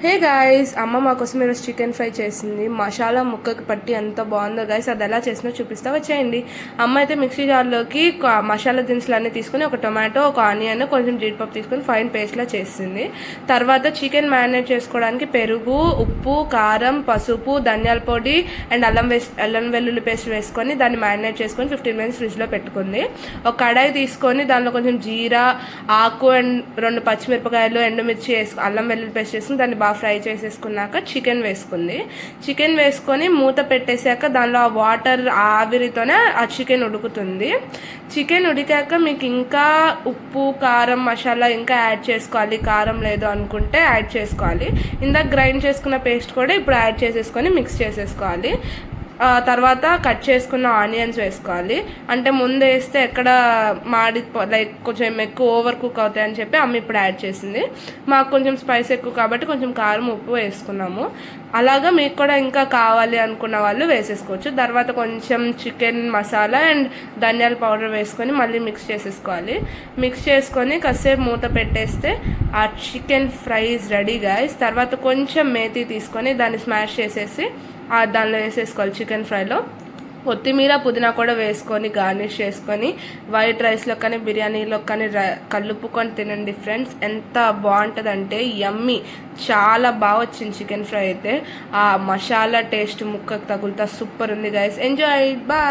Hey guys, అమ్మ మా కోసం ఈరోజు చికెన్ ఫ్రై చేసింది. మసాలా ముక్కకి పట్టి ఎంత బాగుందో గాయస్. అది ఎలా చేసినా చూపిస్తా, వచ్చేయండి. అమ్మ అయితే మిక్సీ జార్లోకి మసాలా దినుసులు అన్నీ తీసుకుని ఒక టొమాటో, ఒక ఆనియన్, కొంచెం జీడిపప్పు తీసుకుని ఫైన్ పేస్ట్లా చేసింది. తర్వాత చికెన్ మ్యారినేట్ చేసుకోవడానికి పెరుగు, ఉప్పు, కారం, పసుపు, ధనియాల పొడి అండ్ అల్లం వెల్లుల్లి పేస్ట్ వేసుకొని దాన్ని మ్యారినేట్ చేసుకొని 15 minutes ఫ్రిడ్జ్లో పెట్టుకుంది. ఒక కడాయి తీసుకొని దానిలో కొంచెం జీరా, ఆకు అండ్ 2 పచ్చిమిరపకాయలు, ఎండుమిర్చి అల్లం వెల్లుల్లి పేస్ట్ వేసుకుని దాన్ని ఫ్రై చేసేసుకున్నాక చికెన్ వేసుకుంది. చికెన్ వేసుకొని మూత పెట్టేశాక దానిలో ఆ వాటర్ ఆవిరితోనే ఆ చికెన్ ఉడుకుతుంది. చికెన్ ఉడికాక మీకు ఇంకా ఉప్పు, కారం, మసాలా ఇంకా యాడ్ చేసుకోవాలి. కారం లేదు అనుకుంటే యాడ్ చేసుకోవాలి. ఇందాక గ్రైండ్ చేసుకున్న పేస్ట్ కూడా ఇప్పుడు యాడ్ చేసేసుకొని మిక్స్ చేసేసుకోవాలి. తర్వాత కట్ చేసుకున్న ఆనియన్స్ వేసుకోవాలి. అంటే ముందు వేస్తే ఎక్కడ లైక్ కొంచెం ఎక్కువ ఓవర్ కుక్ అవుతాయని చెప్పి అమ్మ ఇప్పుడు యాడ్ చేసింది. మాకు కొంచెం స్పైస్ ఎక్కువ కాబట్టి కొంచెం కారం, ఉప్పు వేసుకున్నాము. అలాగా మీకు కూడా ఇంకా కావాలి అనుకున్న వాళ్ళు వేసేసుకోవచ్చు. తర్వాత కొంచెం చికెన్ మసాలా అండ్ ధనియాల పౌడర్ వేసుకొని మళ్ళీ మిక్స్ చేసేసుకోవాలి. మిక్స్ చేసుకొని కాసేపు మూత పెట్టేస్తే ఆ chicken fry is ready guys. తర్వాత కొంచెం మేతి తీసుకొని దాన్ని స్మాష్ చేసేసి దానిలో వేసేసుకోవాలి. చికెన్ ఫ్రైలో కొత్తిమీర, పుదీనా కూడా వేసుకొని గార్నిష్ చేసుకొని వైట్ రైస్లో కానీ బిర్యానీలో కానీ కలుపుకొని తినండి ఫ్రెండ్స్. ఎంత బాగుంటుందంటే యమ్మీ, చాలా బాగా వచ్చింది చికెన్ ఫ్రై అయితే. ఆ మసాలా టేస్ట్ ముక్కకు తగులుతా సూపర్ ఉంది గైస్. Enjoy, bye.